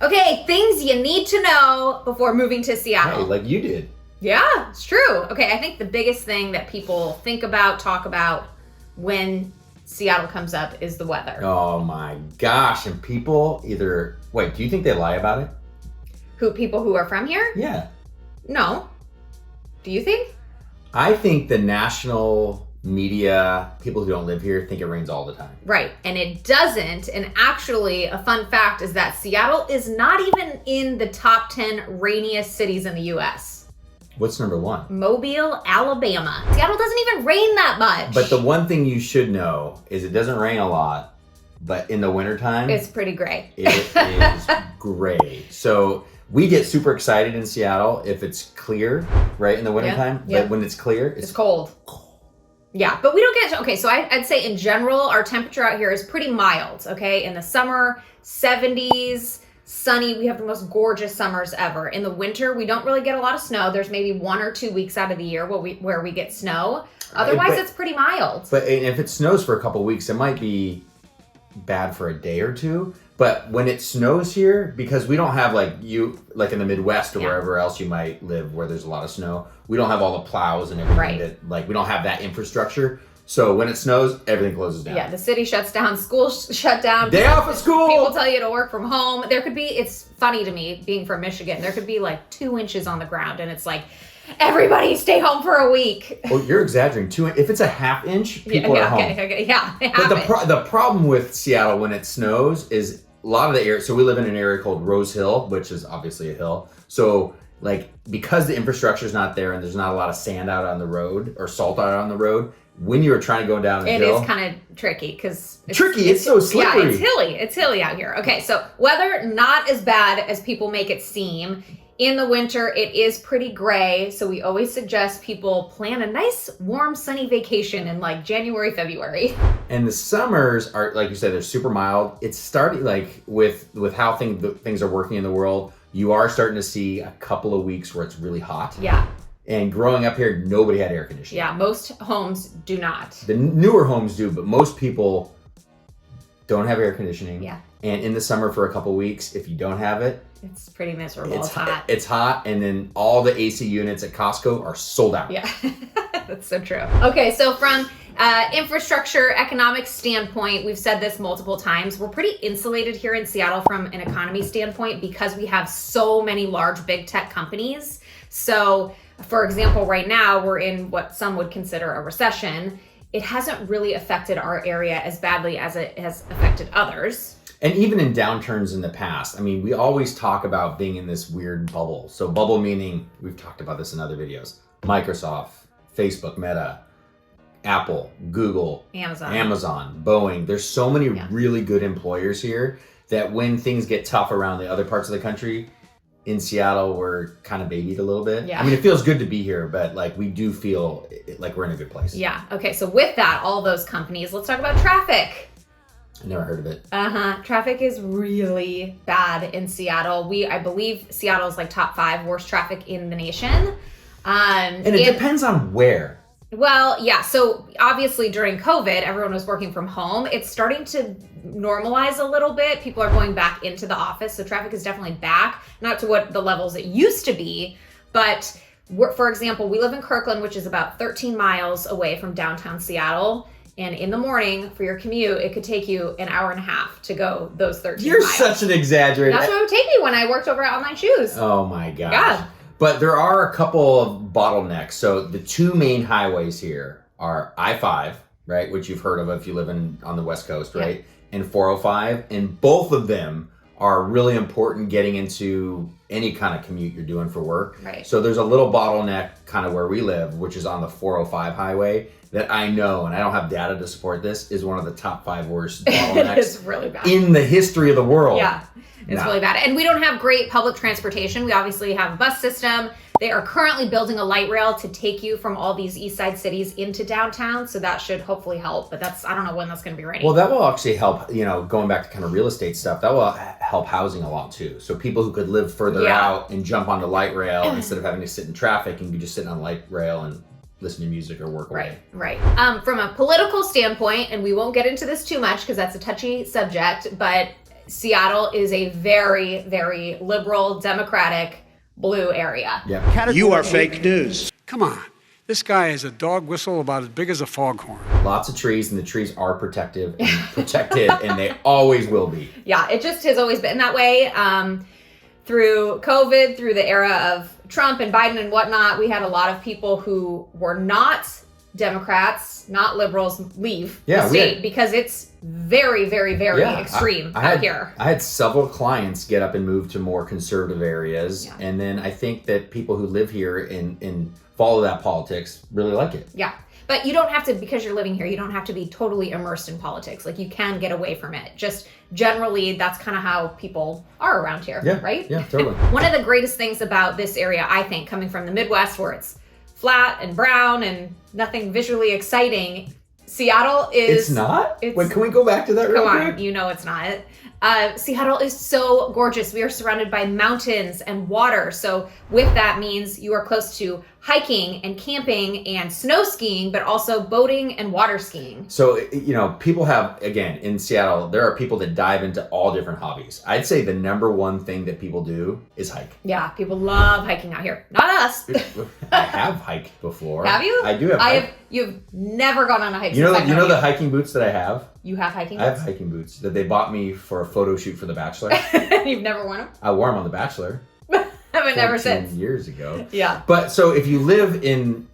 Okay, things you need to know before moving to Seattle. Hey, like you did. Yeah, it's true. Okay, I think the biggest thing that people think about, talk about when Seattle comes up is the weather. Oh my gosh. And people either, wait, do you think they lie about it? People who are from here? Yeah. No. Do you think? I think the national media, people who don't live here, think it rains all the time. Right, and it doesn't. And actually, a fun fact is that Seattle is not even in the top 10 rainiest cities in the U.S. What's number one? Mobile, Alabama. Seattle doesn't even rain that much. But the one thing you should know is it doesn't rain a lot, but in the wintertime, it's pretty gray. It is gray. So we get super excited in Seattle if it's clear, right, in the wintertime. Yeah. But when it's clear, it's cold. Yeah, but we don't get, okay, so I'd say in general, our temperature out here is pretty mild, okay? In the summer, 70s, sunny. We have the most gorgeous summers ever. In the winter, we don't really get a lot of snow. There's maybe 1 or 2 weeks out of the year where we get snow. Otherwise, it's pretty mild. But if it snows for a couple of weeks, it might be bad for a day or two. But when it snows here, because we don't have like in the Midwest or wherever else you might live where there's a lot of snow, we don't have all the plows and everything that, like, we don't have that infrastructure. So when it snows, everything closes down. Yeah, the city shuts down, schools shut down. Day off of school! People tell you to work from home. There could be, it's funny to me, being from Michigan, there could be like 2 inches on the ground and it's like, everybody stay home for a week. Oh, you're exaggerating. If it's a half inch, people are home. Okay, yeah. But the problem with Seattle when it snows is a lot of the area, so we live in an area called Rose Hill, which is obviously a hill. So like, because the infrastructure is not there and there's not a lot of sand out on the road or salt out on the road, when you're trying to go down the hill. It is kind of tricky because it's so slippery. Yeah, it's hilly out here. Okay, so weather not as bad as people make it seem. In the winter, it is pretty gray, so we always suggest people plan a nice, warm, sunny vacation in like January, February. And the summers are, like you said, they're super mild. It's starting, like, with how things are working in the world, you are starting to see a couple of weeks where it's really hot. Yeah. And growing up here, nobody had air conditioning. Yeah, most homes do not. The newer homes do, but most people don't have air conditioning. Yeah. And in the summer for a couple of weeks, if you don't have it, it's pretty miserable. It's hot. It's hot, and then all the AC units at Costco are sold out. Yeah, that's so true. Okay, so from infrastructure, economic standpoint, we've said this multiple times, we're pretty insulated here in Seattle from an economy standpoint because we have so many large big tech companies. So, for example, right now we're in what some would consider a recession. It hasn't really affected our area as badly as it has affected others. And even in downturns in the past, I mean, we always talk about being in this weird bubble. So bubble meaning, we've talked about this in other videos, Microsoft, Facebook, Meta, Apple, Google, Amazon, Boeing. There's so many really good employers here that when things get tough around the other parts of the country, in Seattle, we're kind of babied a little bit. Yeah. I mean, it feels good to be here, but like we do feel like we're in a good place. Yeah. Okay. So with that, all those companies, let's talk about traffic. I never heard of it. Traffic is really bad in Seattle. I believe Seattle is like top 5 worst traffic in the nation. And it depends on where. Well, yeah. So obviously during COVID, everyone was working from home. It's starting to normalize a little bit. People are going back into the office. So traffic is definitely back, not to what the levels it used to be. But for example, we live in Kirkland, which is about 13 miles away from downtown Seattle. And in the morning for your commute, it could take you an hour and a half to go those 13 You're miles. such an exaggerator. That's what it would take me when I worked over at Online Shoes. Oh my gosh. God. But there are a couple of bottlenecks. So the 2 main highways here are I-5, right? Which you've heard of if you live on the West Coast, right? Yeah. And 405. And both of them are really important getting into any kind of commute you're doing for work. Right. So there's a little bottleneck kind of where we live, which is on the 405 highway that I know, and I don't have data to support this, is one of the top 5 worst bottlenecks It's really bad. in the history of the world. Yeah. It's really bad. And we don't have great public transportation. We obviously have a bus system. They are currently building a light rail to take you from all these east side cities into downtown. So that should hopefully help. But I don't know when that's going to be ready. Well, that will actually help, going back to kind of real estate stuff, that will help housing a lot too. So people who could live further out and jump onto light rail instead of having to sit in traffic and be just sitting on light rail and listen to music or work away. Right. From a political standpoint, and we won't get into this too much because that's a touchy subject, but Seattle is a very, very liberal, democratic, blue area. Yeah. You are fake news. Come on. This guy has a dog whistle about as big as a foghorn. Lots of trees, and the trees are protected, and they always will be. Yeah, it just has always been that way. Through COVID, through the era of Trump and Biden and whatnot, we had a lot of people who were not Democrats, not liberals, leave the state because it's very, very, very extreme out here. I had several clients get up and move to more conservative areas. Yeah. And then I think that people who live here and follow that politics really like it. Yeah. But you don't have to, because you're living here, you don't have to be totally immersed in politics. Like, you can get away from it. Just generally, that's kind of how people are around here, right? Yeah, totally. One of the greatest things about this area, I think, coming from the Midwest, where it's flat and brown and nothing visually exciting, Seattle is... It's not? Wait, can we go back to that real quick? Come on, you know it's not. Seattle is so gorgeous. We are surrounded by mountains and water. So with that means you are close to hiking and camping and snow skiing, but also boating and water skiing. So, people have, again, in Seattle, there are people that dive into all different hobbies. I'd say the number one thing that people do is hike. Yeah, people love hiking out here. Not us. I have hiked before. Have you? I do have. You've never gone on a hike. You know the hiking boots that I have? You have hiking boots? I have hiking boots that they bought me for a photo shoot for The Bachelor. You've never worn them? I wore them on The Bachelor. Haven't never since. Years ago. Yeah. But so if you live in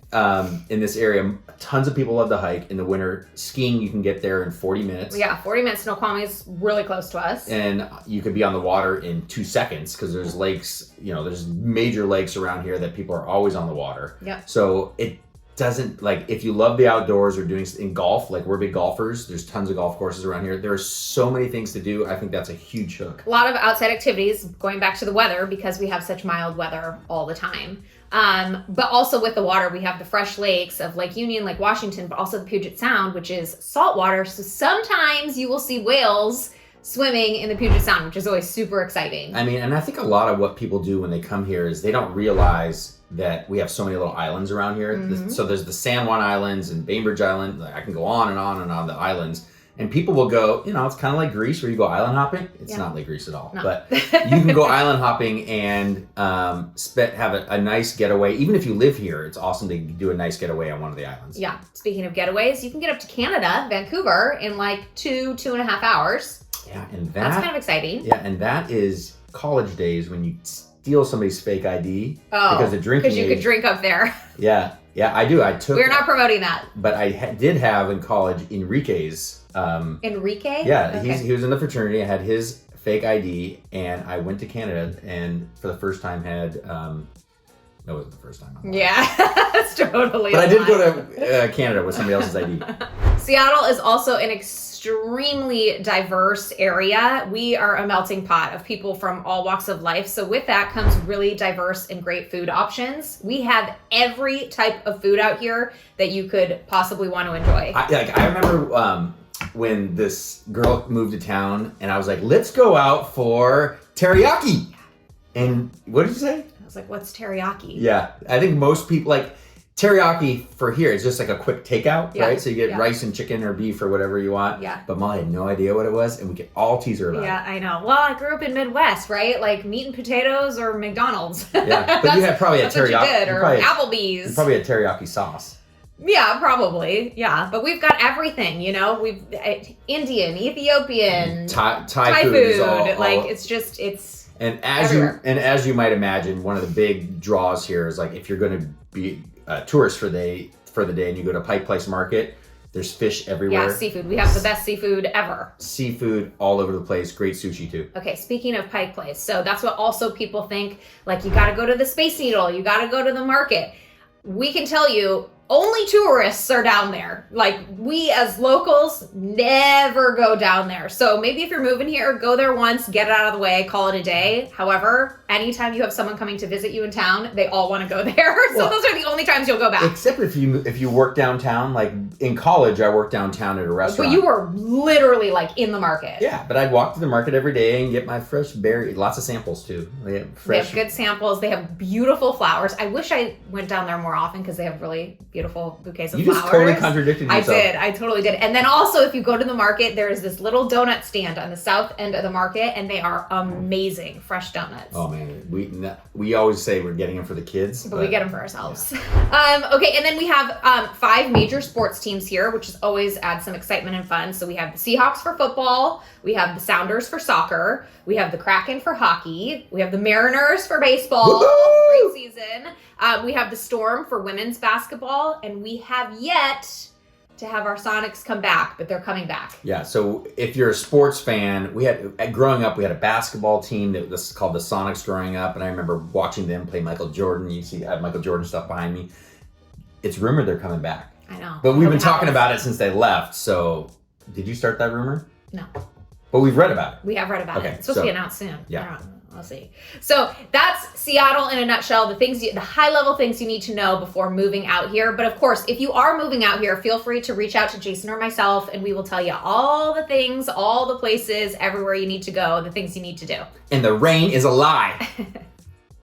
this area, tons of people love to hike in the winter. Skiing, you can get there in 40 minutes. Yeah, 40 minutes. Snoqualmie is really close to us. And you could be on the water in 2 seconds because there's lakes, there's major lakes around here that people are always on the water. Yep. So it doesn't, like, if you love the outdoors or doing in golf, like we're big golfers, there's tons of golf courses around here. There are so many things to do. I think that's a huge hook. A lot of outside activities, going back to the weather, because we have such mild weather all the time. But also with the water, we have the fresh lakes of Lake Union, Lake Washington, but also the Puget Sound, which is saltwater. So sometimes you will see whales swimming in the Puget Sound, which is always super exciting. I mean, and I think a lot of what people do when they come here is they don't realize that we have so many little islands around here. Mm-hmm. So there's the San Juan Islands and Bainbridge Island. Like, I can go on and on and on the islands. And people will go, it's kind of like Greece where you go island hopping. It's not like Greece at all. No. But you can go island hopping and have a nice getaway. Even if you live here, it's awesome to do a nice getaway on one of the islands. Yeah. Speaking of getaways, you can get up to Canada, Vancouver, in like 2.5 hours. Yeah, and that's kind of exciting. Yeah, and that is college days when you steal somebody's fake ID because of drinking. Because you could drink up there. Yeah, I do. We're not promoting that. But I did have in college Enrique's. Enrique? Yeah, okay. He was in the fraternity. I had his fake ID, and I went to Canada, and for the first time had. That wasn't the first time. Yeah, that's totally. But I did go to Canada with somebody else's ID. Seattle is also an extremely diverse area. We are a melting pot of people from all walks of life. So with that comes really diverse and great food options. We have every type of food out here that you could possibly want to enjoy. I remember when this girl moved to town, and I was like, let's go out for teriyaki. And what did you say? I was like, what's teriyaki? Yeah, I think most people, like, teriyaki for here is just like a quick takeout, right? So you get rice and chicken or beef or whatever you want. Yeah. But Molly had no idea what it was, and we could all tease her about it. Yeah, I know. Well, I grew up in Midwest, right? Like meat and potatoes or McDonald's. Yeah, but you had probably a teriyaki. What you did, or Applebee's. You probably had teriyaki sauce. Yeah, probably. Yeah, but we've got everything, We've Indian, Ethiopian, Thai food. Is all, like it's and as you might imagine, one of the big draws here is, like, if you're going to be a tourist for the day and you go to Pike Place Market, there's fish everywhere. Yeah, seafood. We have the best seafood ever. Seafood all over the place. Great sushi too. Okay, speaking of Pike Place, so that's what also people think, like, you got to go to the Space Needle, you got to go to the market. We can tell you, only tourists are down there. Like, we as locals never go down there. So maybe if you're moving here, go there once, get it out of the way, call it a day. However, anytime you have someone coming to visit you in town, they all want to go there. So those are the only times you'll go back. Except if you work downtown. Like in college, I worked downtown at a restaurant. But you were literally like in the market. Yeah, but I'd walk to the market every day and get my fresh berries. Lots of samples too. They have good samples. They have beautiful flowers. I wish I went down there more often because they have really beautiful beautiful bouquets of You flowers. just totally contradicted yourself. I totally did. And then also, if you go to the market, there is this little donut stand on the south end of the market, and they are amazing, fresh donuts. Oh man, we always say we're getting them for the kids, but we get them for ourselves. Okay, and then we have 5 major sports teams here, which is always adds some excitement and fun. So we have the Seahawks for football, we have the Sounders for soccer, we have the Kraken for hockey, we have the Mariners for baseball. Woo-hoo! Great season. We have the Storm for women's basketball, and we have yet to have our Sonics come back, but they're coming back. Yeah, so if you're a sports fan, growing up, we had a basketball team that was called the Sonics growing up, and I remember watching them play Michael Jordan. You see, I have Michael Jordan stuff behind me. It's rumored they're coming back. I know. But we've been talking about it since they left, so did you start that rumor? No. But we've read about it. We have read about it. It's supposed to be announced soon. Yeah. I don't know. We'll see. So that's Seattle in a nutshell, the high-level things you need to know before moving out here. But of course, if you are moving out here, feel free to reach out to Jason or myself, and we will tell you all the things, all the places, everywhere you need to go, the things you need to do. And the rain is a lie.